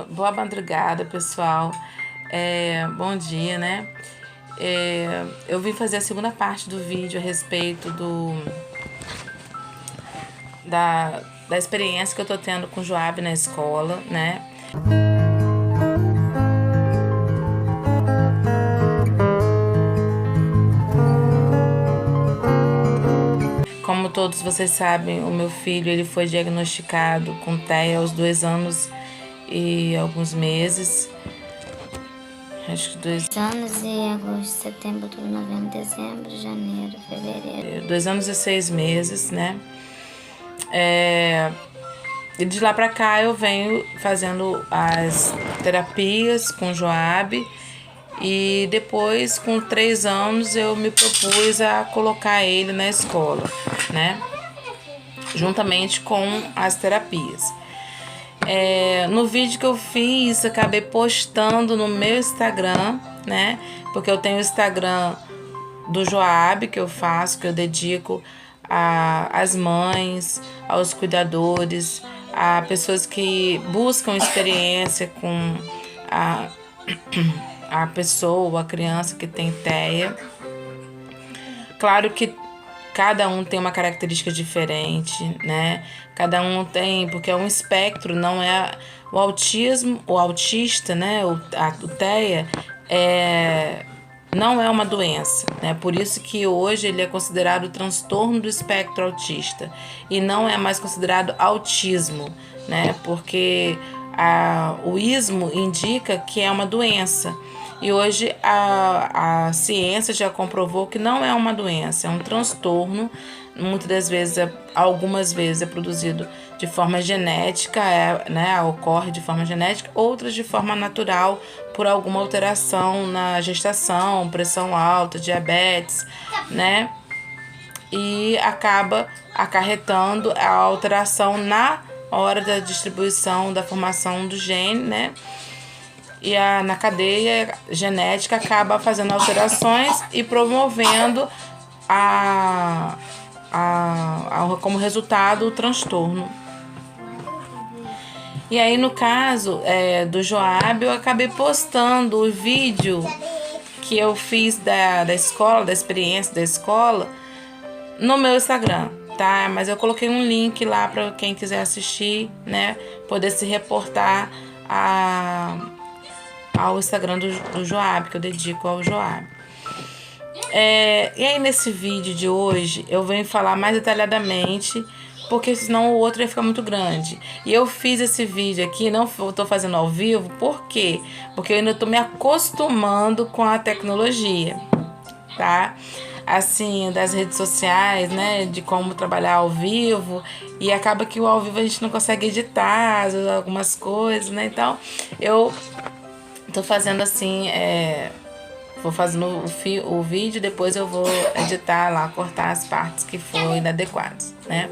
Boa madrugada, pessoal. Bom dia, né? Eu vim fazer a segunda parte do vídeo a respeito da experiência que eu tô tendo com o Joab na escola, né? Como todos vocês sabem, o meu filho ele foi diagnosticado com TEA aos 2 anos e alguns meses. Acho que 2 anos e agosto, setembro, outubro, novembro, dezembro, janeiro, fevereiro. 2 anos e 6 meses, né? E de lá pra cá eu venho fazendo as terapias com o Joab. E depois, com 3 anos, eu me propus a colocar ele na escola, né? Juntamente com as terapias. No vídeo que eu fiz, acabei postando no meu Instagram, né? Porque eu tenho o Instagram do Joab que eu faço, que eu dedico às mães, aos cuidadores, a pessoas que buscam experiência com a pessoa, a criança que tem TEA. Claro que cada um tem uma característica diferente, né? Cada um tem, porque é um espectro, não é o autismo, o autista, né? O TEA não é uma doença, né? Por isso que hoje ele é considerado transtorno do espectro autista e não é mais considerado autismo, né? Porque o ismo indica que é uma doença. E hoje a ciência já comprovou que não é uma doença, é um transtorno. Muitas das vezes, algumas vezes é produzido de forma genética, né, ocorre de forma genética, outras de forma natural, por alguma alteração na gestação, pressão alta, diabetes, né? E acaba acarretando a alteração na hora da distribuição, da formação do gene, né? E na cadeia genética acaba fazendo alterações e promovendo como resultado o transtorno. E aí, no caso do Joab, eu acabei postando o vídeo que eu fiz da escola, da experiência da escola, no meu Instagram, tá? Mas eu coloquei um link lá para quem quiser assistir, né? Poder se reportar ao Instagram do Joab, que eu dedico ao Joab. E aí nesse vídeo de hoje eu venho falar mais detalhadamente, porque senão o outro ia ficar muito grande. E eu fiz esse vídeo aqui, não estou fazendo ao vivo, por quê? Porque eu ainda estou me acostumando com a tecnologia, tá? Assim, das redes sociais, né? De como trabalhar ao vivo. E acaba que o ao vivo a gente não consegue editar algumas coisas, né? Então, eu tô fazendo assim, vou fazendo o vídeo, depois eu vou editar lá, cortar as partes que foram inadequadas, né?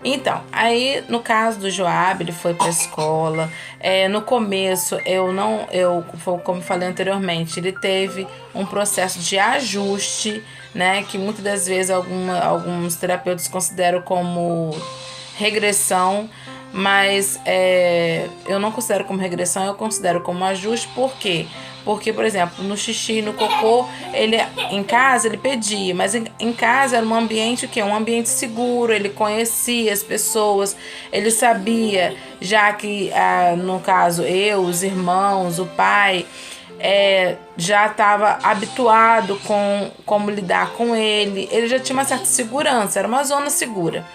Então, aí no caso do Joab, ele foi pra escola. No começo, como eu falei anteriormente, ele teve um processo de ajuste, né? Que muitas das vezes alguns terapeutas consideram como regressão, mas eu não considero como regressão, eu considero como ajuste. Por quê? Porque, por exemplo, no xixi e no cocô, em casa ele pedia, mas em casa era um ambiente um ambiente seguro, ele conhecia as pessoas, ele sabia, já que, no caso, eu, os irmãos, o pai, já estava habituado com como lidar com ele já tinha uma certa segurança, era uma zona segura.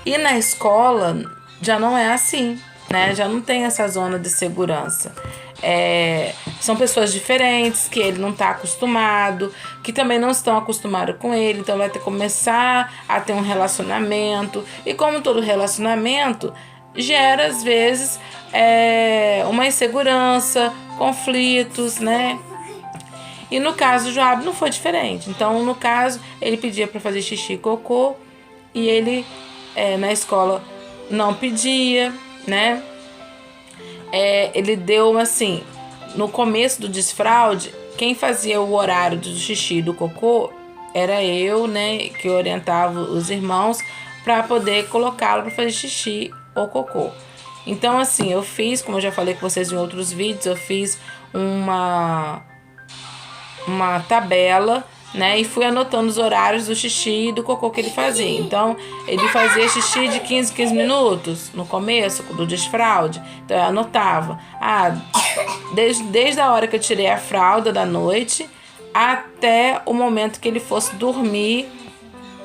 E na escola já não é assim, né? Já não tem essa zona de segurança. São pessoas diferentes, que ele não está acostumado, que também não estão acostumados com ele, então vai ter que começar a ter um relacionamento. E como todo relacionamento, gera às vezes uma insegurança, conflitos, né? E no caso do Joab não foi diferente. Então, no caso, ele pedia para fazer xixi e cocô e ele na escola não pedia, né? Ele deu assim, no começo do desfraude, quem fazia o horário do xixi e do cocô era eu, né? Que orientava os irmãos para poder colocá-lo para fazer xixi ou cocô. Então, assim, eu fiz, como eu já falei com vocês em outros vídeos, eu fiz uma tabela, né? E fui anotando os horários do xixi e do cocô que ele fazia. Então, ele fazia xixi de 15 em 15 minutos no começo do desfraude. Então, eu anotava. Desde a hora que eu tirei a fralda da noite até o momento que ele fosse dormir,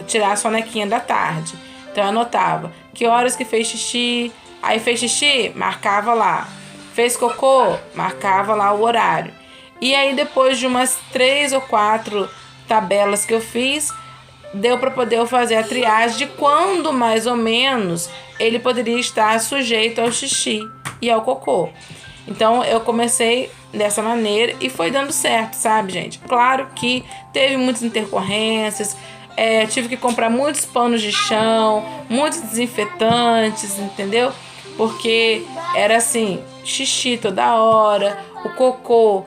tirar a sonequinha da tarde. Então, eu anotava que horas que fez xixi. Aí fez xixi, marcava lá. Fez cocô, marcava lá o horário. E aí, depois de umas 3 ou 4 tabelas que eu fiz, deu para poder eu fazer a triagem de quando, mais ou menos, ele poderia estar sujeito ao xixi e ao cocô. Então, eu comecei dessa maneira e foi dando certo, sabe, gente? Claro que teve muitas intercorrências, tive que comprar muitos panos de chão, muitos desinfetantes, entendeu? Porque era assim, xixi toda hora, o cocô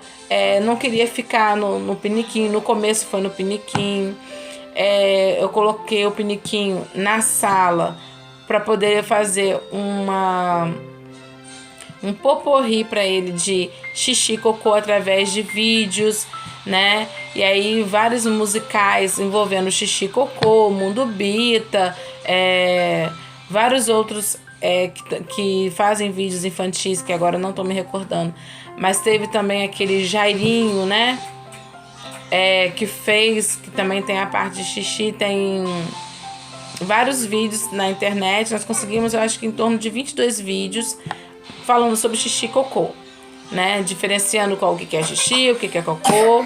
não queria ficar no piniquinho, no começo foi no piniquinho. Eu coloquei o piniquinho na sala para poder fazer um poporri para ele de xixi e cocô através de vídeos, né? E aí vários musicais envolvendo xixi e cocô, Mundo Bita, vários outros que fazem vídeos infantis, que agora não estou me recordando. Mas teve também aquele Jairinho, né? Que também tem a parte de xixi, tem vários vídeos na internet. Nós conseguimos, eu acho que em torno de 22 vídeos falando sobre xixi e cocô, né? Diferenciando o que é xixi, o que é cocô.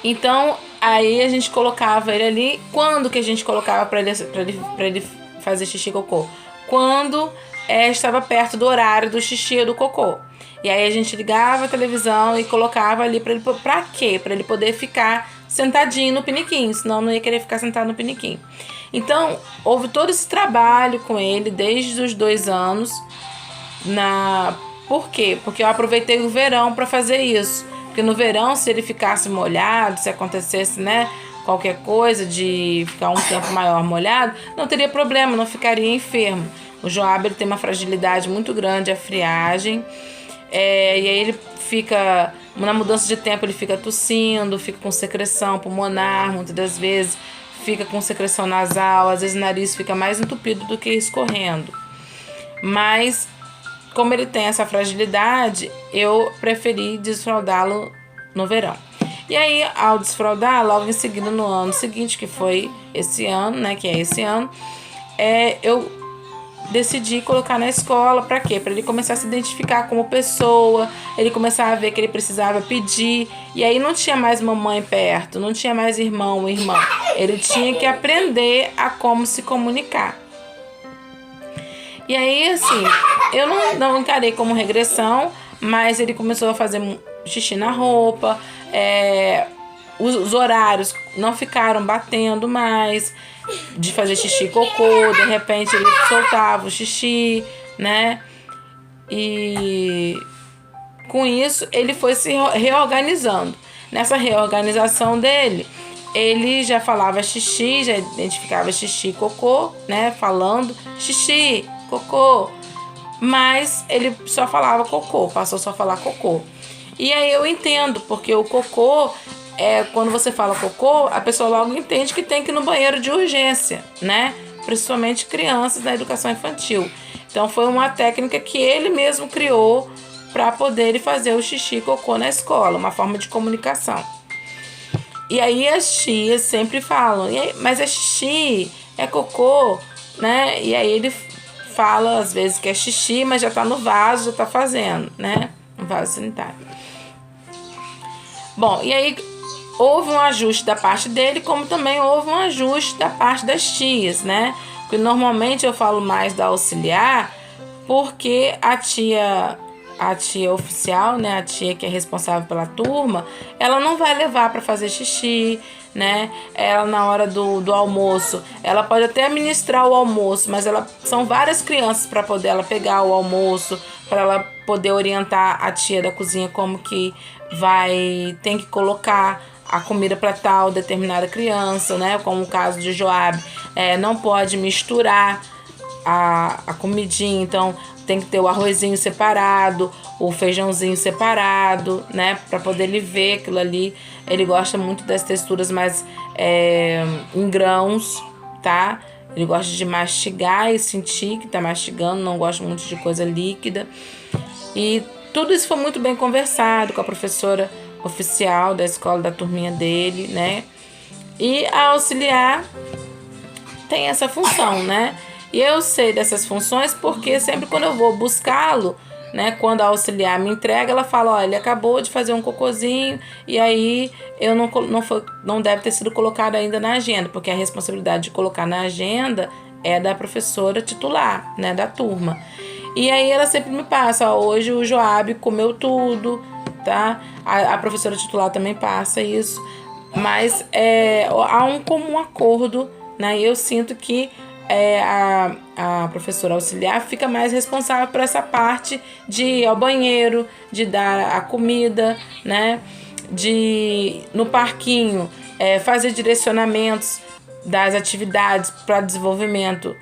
Então, aí a gente colocava ele ali. Quando que a gente colocava para ele fazer xixi e cocô? Quando estava perto do horário do xixi ou do cocô. E aí a gente ligava a televisão e colocava ali para ele. Pra quê? Para ele poder ficar sentadinho no piniquinho, senão não ia querer ficar sentado no piniquinho. Então, houve todo esse trabalho com ele desde os 2 anos. Por quê? Porque eu aproveitei o verão para fazer isso. Porque no verão, se ele ficasse molhado, se acontecesse, né, qualquer coisa de ficar um tempo maior molhado, não teria problema, não ficaria enfermo. O Joab, ele tem uma fragilidade muito grande à friagem. E aí ele fica, na mudança de tempo, ele fica tossindo, fica com secreção pulmonar, muitas das vezes fica com secreção nasal, às vezes o nariz fica mais entupido do que escorrendo. Mas, como ele tem essa fragilidade, eu preferi desfraldá-lo no verão. E aí, ao desfraldar, logo em seguida, no ano seguinte, que foi esse ano, né, que é esse ano, eu decidi colocar na escola. Para quê? Para ele começar a se identificar como pessoa, ele começar a ver que ele precisava pedir. E aí não tinha mais mamãe perto, não tinha mais irmão ou irmã. Ele tinha que aprender a como se comunicar. E aí, assim, eu não encarei como regressão, mas ele começou a fazer xixi na roupa, os horários não ficaram batendo mais, de fazer xixi e cocô, de repente ele soltava o xixi, né? E com isso ele foi se reorganizando. Nessa reorganização dele, ele já falava xixi, já identificava xixi e cocô, né? Falando xixi, cocô. Mas ele só falava cocô, passou só a falar cocô. E aí eu entendo, porque o cocô, quando você fala cocô, a pessoa logo entende que tem que ir no banheiro de urgência, né? Principalmente crianças na educação infantil. Então foi uma técnica que ele mesmo criou para poder fazer o xixi e cocô na escola, uma forma de comunicação. E aí as tias sempre falam, mas é xixi, é cocô, né? E aí ele fala às vezes que é xixi, mas já tá no vaso, já tá fazendo, né? No vaso sanitário. Bom, e aí houve um ajuste da parte dele, como também houve um ajuste da parte das tias, né? Porque normalmente eu falo mais da auxiliar, porque a tia oficial, né, a tia que é responsável pela turma, ela não vai levar para fazer xixi, né? Ela, na hora do almoço, ela pode até administrar o almoço, mas são várias crianças para poder ela pegar o almoço, para ela poder orientar a tia da cozinha como que tem que colocar a comida para tal determinada criança, né? Como o caso de Joab, não pode misturar a comidinha, então tem que ter o arrozinho separado, o feijãozinho separado, né? Pra poder ele ver aquilo ali. Ele gosta muito das texturas mais em grãos, tá? Ele gosta de mastigar e sentir que tá mastigando, não gosta muito de coisa líquida. E tudo isso foi muito bem conversado com a professora oficial da escola, da turminha dele, né? E a auxiliar tem essa função, né? E eu sei dessas funções porque sempre quando eu vou buscá-lo, né, quando a auxiliar me entrega, ela fala, olha, ele acabou de fazer um cocôzinho e aí eu não deve ter sido colocado ainda na agenda, porque a responsabilidade de colocar na agenda é da professora titular, né, da turma. E aí ela sempre me passa, ó, hoje o Joab comeu tudo, tá? A professora titular também passa isso, mas há um comum acordo, né? E eu sinto que a professora auxiliar fica mais responsável por essa parte de ir ao banheiro, de dar a comida, né? De no parquinho fazer direcionamentos das atividades para desenvolvimento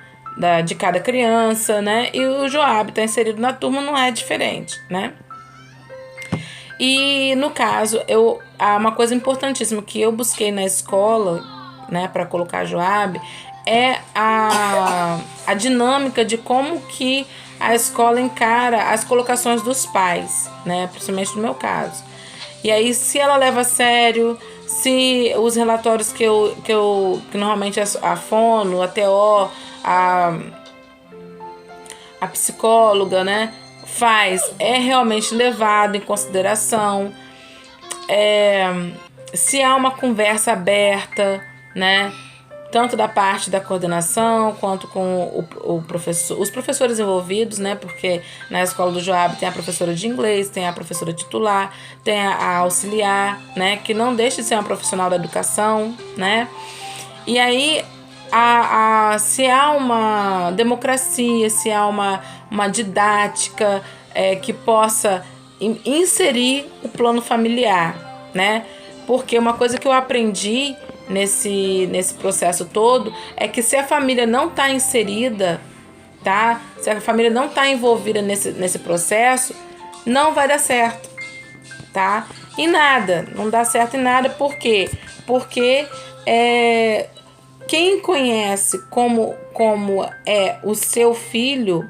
de cada criança, né? E o Joab está inserido na turma, não é diferente, né? E no caso, há uma coisa importantíssima que eu busquei na escola, né, para colocar Joab, é a dinâmica de como que a escola encara as colocações dos pais, né, principalmente no meu caso. E aí, se ela leva a sério, se os relatórios que normalmente a fono, a TO, a psicóloga, né, faz, é realmente levado em consideração, se há uma conversa aberta, né, tanto da parte da coordenação quanto com o professor, os professores envolvidos, né, porque na escola do Joab tem a professora de inglês, tem a professora titular, tem a auxiliar, né, que não deixa de ser uma profissional da educação, né, e aí se há uma democracia, se há uma didática que possa inserir o plano familiar, né? Porque uma coisa que eu aprendi nesse processo todo é que se a família não está inserida, tá? Se a família não está envolvida nesse processo, não vai dar certo, tá? E nada, não dá certo em nada, por quê? Porque quem conhece como é o seu filho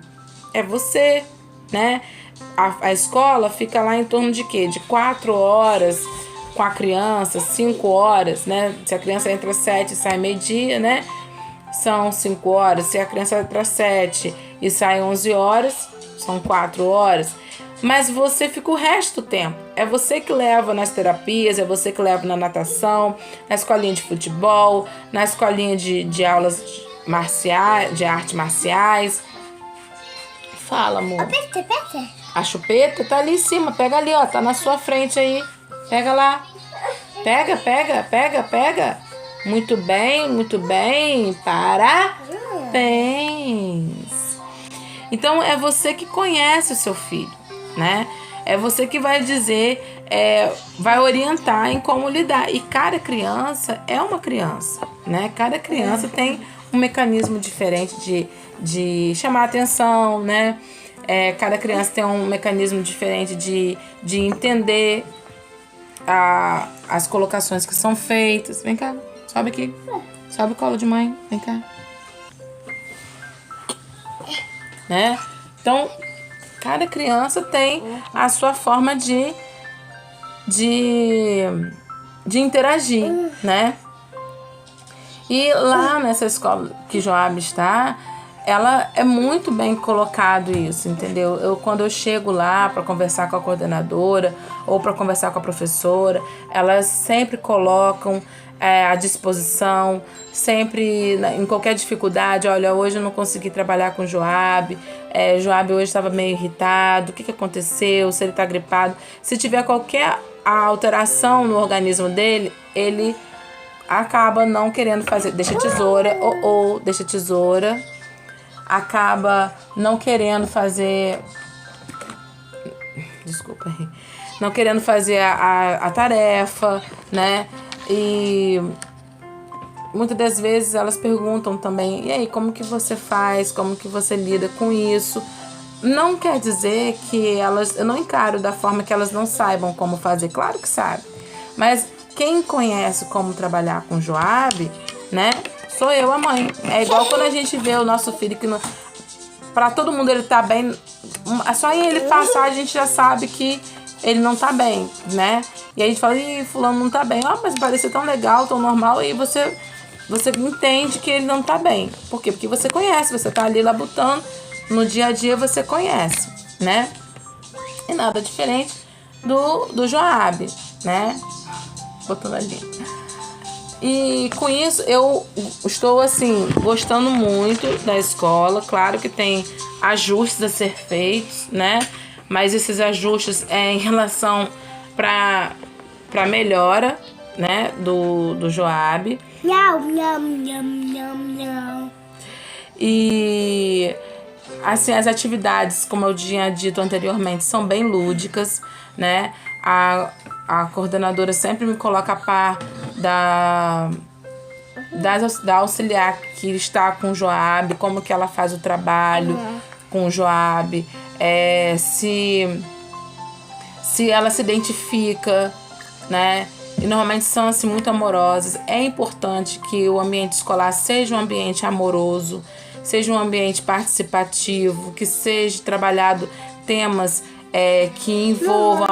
é você, né? A escola fica lá em torno de quê? De 4 horas com a criança, 5 horas, né? Se a criança entra às 7 e sai meio-dia, né? São 5 horas. Se a criança entra às 7 e sai 11 horas, são 4 horas. Mas você fica o resto do tempo. É você que leva nas terapias, é você que leva na natação, na escolinha de futebol, na escolinha de aulas marciais, de artes marciais. Fala, amor. A chupeta tá ali em cima. Pega ali, ó. Tá na sua frente aí. Pega lá. Pega. Muito bem. Parabéns. Então, é você que conhece o seu filho, né? É você que vai dizer, vai orientar em como lidar. E cada criança é uma criança, né? Cada criança tem um mecanismo diferente de chamar atenção, né? Cada criança tem um mecanismo diferente de entender as colocações que são feitas. Vem cá, sobe aqui. Sobe o colo de mãe, vem cá. Né? Então, cada criança tem a sua forma de interagir, né? E lá nessa escola que Joab está, ela é muito bem colocado isso, entendeu? Quando eu chego lá para conversar com a coordenadora ou para conversar com a professora, elas sempre colocam à disposição, sempre em qualquer dificuldade. Olha, hoje eu não consegui trabalhar com o Joab, Joab hoje estava meio irritado, o que aconteceu, se ele está gripado. Se tiver qualquer alteração no organismo dele, ele acaba não querendo fazer, deixa a tesoura, acaba não querendo fazer, não querendo fazer a tarefa, né? E muitas das vezes elas perguntam também, e aí, como que você faz, como que você lida com isso? Não quer dizer que eu não encaro da forma que elas não saibam como fazer, claro que sabe. Mas quem conhece como trabalhar com Joab, né, sou eu, a mãe. É igual quando a gente vê o nosso filho que para todo mundo ele tá bem, só em ele passar a gente já sabe que ele não tá bem, né? E a gente fala, ih, fulano não tá bem. Mas parece tão legal, tão normal, e você entende que ele não tá bem. Por quê? Porque você conhece, você tá ali labutando, no dia a dia você conhece, né? E nada diferente do Joab, né? Botando ali. E com isso eu estou assim gostando muito da escola. Claro que tem ajustes a ser feitos, né? Mas esses ajustes é em relação para melhora, né, do Joab. E assim, as atividades, como eu tinha dito anteriormente, são bem lúdicas, né? A coordenadora sempre me coloca a par da auxiliar que está com o Joab, como que ela faz o trabalho com o Joab, se ela se identifica, né? E normalmente são assim muito amorosas. É importante que o ambiente escolar seja um ambiente amoroso, seja um ambiente participativo, que seja trabalhado temas que envolvam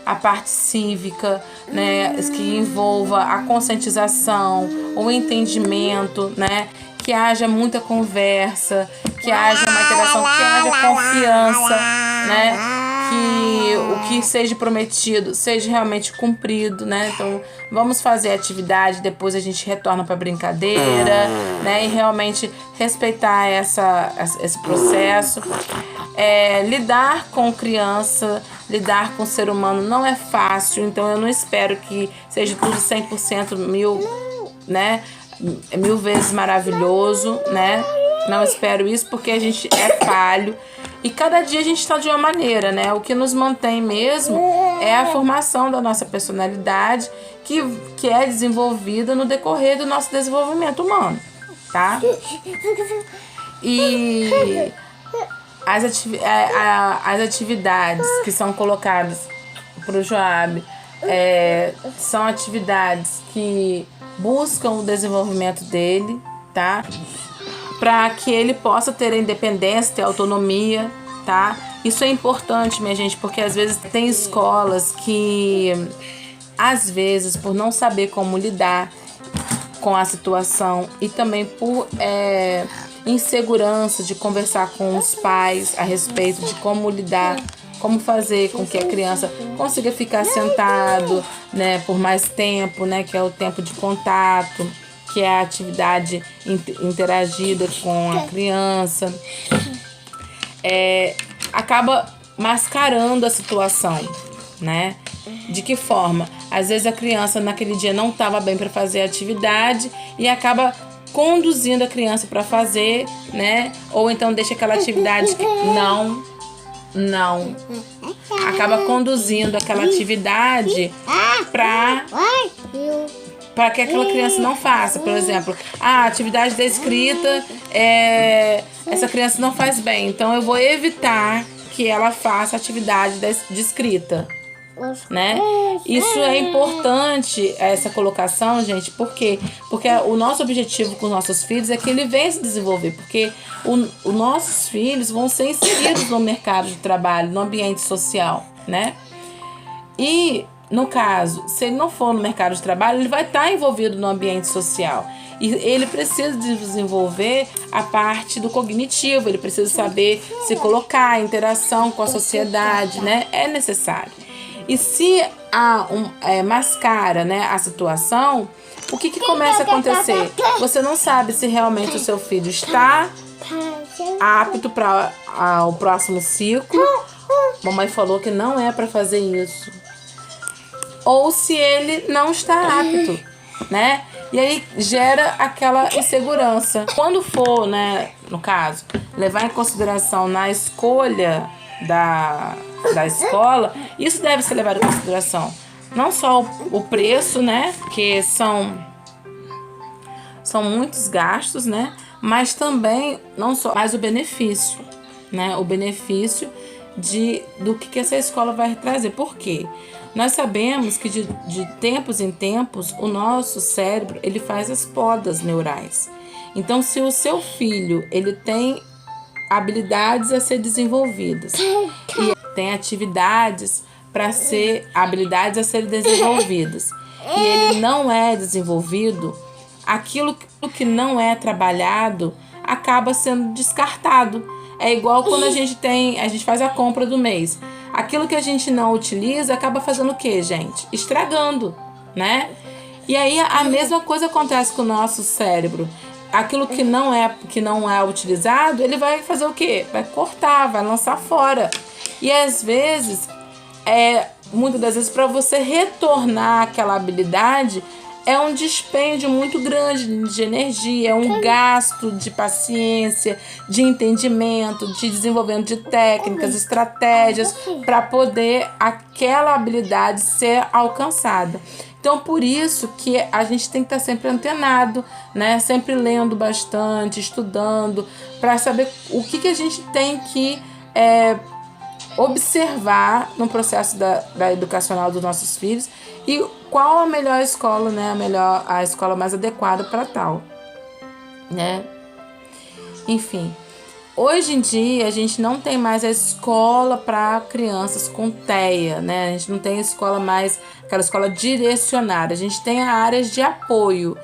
a parte cívica, né, que envolva a conscientização, o entendimento, né, que haja muita conversa, que haja uma interação, que haja confiança, né, que o que seja prometido seja realmente cumprido, né? Então vamos fazer a atividade, depois a gente retorna para a brincadeira, né, e realmente respeitar esse processo. Lidar com criança, lidar com ser humano não é fácil, então eu não espero que seja tudo 100% né, 1000 vezes maravilhoso, né? Não espero isso, porque a gente é falho e cada dia a gente está de uma maneira, né? O que nos mantém mesmo é a formação da nossa personalidade que é desenvolvida no decorrer do nosso desenvolvimento humano, tá? E as atividades que são colocadas para o Joab são atividades que buscam o desenvolvimento dele, tá? Para que ele possa ter a independência, ter autonomia, tá? Isso é importante, minha gente, porque às vezes tem escolas que, às vezes, por não saber como lidar com a situação e também por insegurança de conversar com os pais a respeito de como lidar, como fazer com que a criança consiga ficar sentado, né, por mais tempo, né, que é o tempo de contato, que é a atividade interagida com a criança, acaba mascarando a situação, né? De que forma? Às vezes a criança naquele dia não estava bem para fazer a atividade e acaba conduzindo a criança para fazer, né? Ou então deixa aquela atividade que não acaba conduzindo aquela atividade para que aquela criança não faça. Por exemplo, a atividade da escrita, essa criança não faz bem, então eu vou evitar que ela faça a atividade de escrita, né? Isso é importante, essa colocação, gente, porque o nosso objetivo com os nossos filhos é que ele venha se desenvolver, porque os nossos filhos vão ser inseridos no mercado de trabalho, no ambiente social, né? E no caso, se ele não for no mercado de trabalho, ele vai estar envolvido no ambiente social. E ele precisa desenvolver a parte do cognitivo, ele precisa saber se colocar, a interação com a sociedade, né? É necessário. E se mascara, né, a situação, o que começa a acontecer? Você não sabe se realmente o seu filho está apto para o próximo ciclo. Mamãe falou que não é para fazer isso. Ou se ele não está apto, né? E aí gera aquela insegurança. Quando for, né, no caso, levar em consideração na escolha da escola, isso deve ser levado em consideração. Não só o preço, né, que são são muitos gastos, né? Mas também, não só, mas o benefício, né? O benefício do que essa escola vai trazer. Por quê? Nós sabemos que de tempos em tempos o nosso cérebro ele faz as podas neurais. Então, se o seu filho ele tem habilidades a ser desenvolvidas e tem atividades para ser habilidades a serem desenvolvidas e ele não é desenvolvido, aquilo que não é trabalhado acaba sendo descartado. É igual quando a gente faz a compra do mês. Aquilo que a gente não utiliza acaba fazendo o quê, gente? Estragando, né? E aí a mesma coisa acontece com o nosso cérebro. Aquilo que não é utilizado, ele vai fazer o quê? Vai cortar, vai lançar fora. E às vezes, muitas das vezes, para você retornar aquela habilidade, é um dispêndio muito grande de energia, é um gasto de paciência, de entendimento, de desenvolvimento de técnicas, estratégias para poder aquela habilidade ser alcançada. Então, por isso que a gente tem que estar sempre antenado, né? Sempre lendo bastante, estudando, para saber o que a gente tem que observar no processo da educacional dos nossos filhos e qual a melhor escola, né? A escola mais adequada para tal, né? Enfim, hoje em dia a gente não tem mais a escola para crianças com TEA, né? A gente não tem escola mais, aquela escola direcionada. A gente tem áreas de apoio,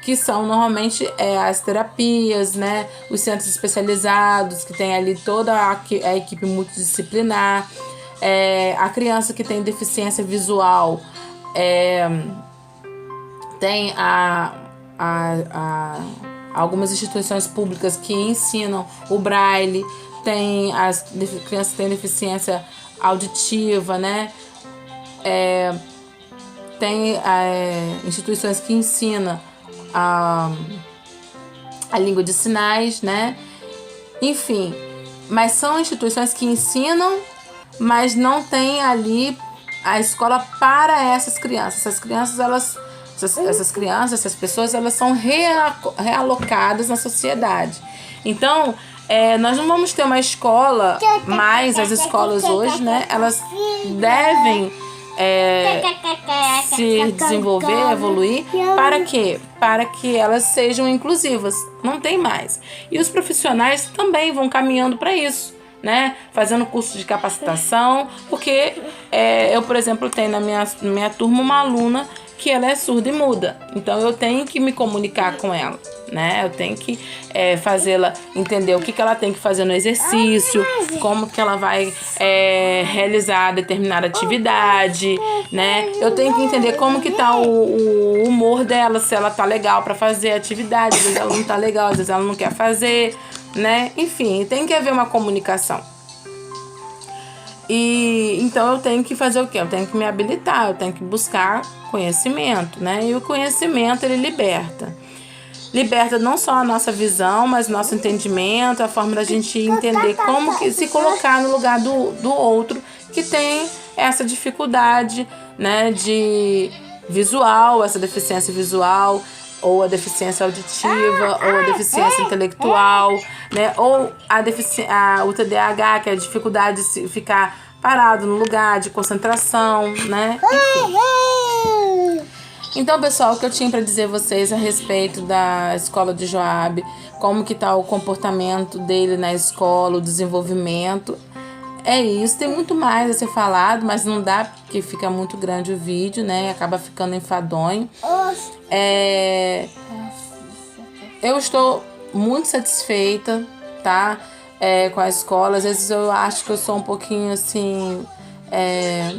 que são normalmente as terapias, né? Os centros especializados, que tem ali toda a equipe multidisciplinar. A criança que tem deficiência visual, tem algumas instituições públicas que ensinam o braille, tem as crianças que têm deficiência auditiva, né? Tem instituições que ensinam a língua de sinais, né? Enfim, mas são instituições que ensinam, mas não tem ali a escola para essas crianças. Essas pessoas, elas são realocadas na sociedade. Então, nós não vamos ter uma escola, mas as escolas hoje, né, elas devem se desenvolver, evoluir, para quê? Para que elas sejam inclusivas. Não tem mais. E os profissionais também vão caminhando para isso, né? Fazendo curso de capacitação, porque eu, por exemplo, tenho na minha turma uma aluna que ela é surda e muda. Então eu tenho que me comunicar com ela, né? Eu tenho que fazê-la entender o que ela tem que fazer no exercício, como que ela vai realizar determinada atividade, né? Eu tenho que entender como que tá o humor dela, se ela tá legal para fazer a atividade, às vezes ela não tá legal, às vezes ela não quer fazer, né? Enfim, tem que haver uma comunicação. E então eu tenho que fazer o quê? Eu tenho que me habilitar, eu tenho que buscar conhecimento, né? E o conhecimento, ele liberta. Liberta não só a nossa visão, mas nosso entendimento, a forma da gente entender como que se colocar no lugar do outro que tem essa dificuldade, né, de visual, essa deficiência visual, ou a deficiência auditiva, ou a deficiência intelectual, né? Ou o TDAH, que é a dificuldade de ficar parado no lugar, de concentração, né? Enfim. Então, pessoal, o que eu tinha para dizer a vocês a respeito da escola de Joab, como que tá o comportamento dele na escola, o desenvolvimento, é isso. Tem muito mais a ser falado, mas não dá porque fica muito grande o vídeo, né? Acaba ficando enfadonho. Eu estou muito satisfeita, tá? Com a escola. Às vezes eu acho que eu sou um pouquinho assim...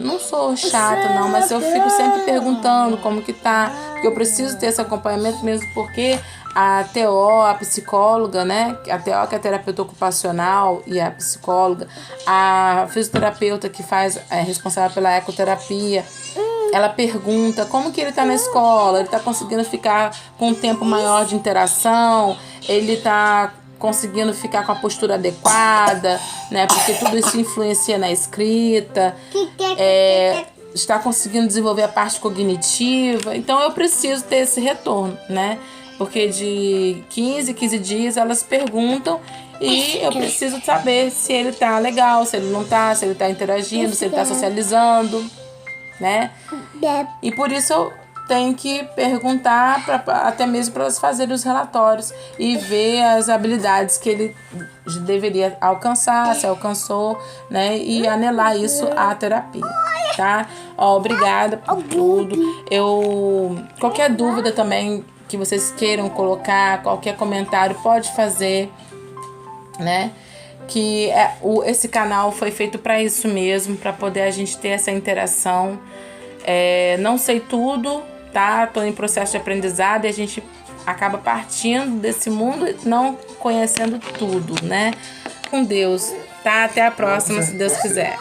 não sou chata, não, mas eu fico sempre perguntando como que tá, porque eu preciso ter esse acompanhamento mesmo, porque a TO, a psicóloga, né, a TO que é a terapeuta ocupacional e a psicóloga, a fisioterapeuta que é responsável pela ecoterapia, ela pergunta como que ele tá na escola, ele tá conseguindo ficar com um tempo maior de interação, ele tá conseguindo ficar com a postura adequada, né? Porque tudo isso influencia na escrita, está conseguindo desenvolver a parte cognitiva. Então eu preciso ter esse retorno, né? Porque de 15 dias elas perguntam e eu preciso saber se ele tá legal, se ele não tá, se ele tá interagindo, se ele tá socializando, né? E por isso eu tenho que perguntar, até mesmo para elas fazerem os relatórios e ver as habilidades que ele deveria alcançar, se alcançou, né? E anelar isso à terapia, tá? Ó, obrigada por tudo. Qualquer dúvida também que vocês queiram colocar, qualquer comentário, pode fazer, né? Que esse canal foi feito para isso mesmo, para poder a gente ter essa interação. Não sei tudo, tá? Tô em processo de aprendizado e a gente acaba partindo desse mundo não conhecendo tudo, né? Com Deus, tá? Até a próxima, se Deus quiser.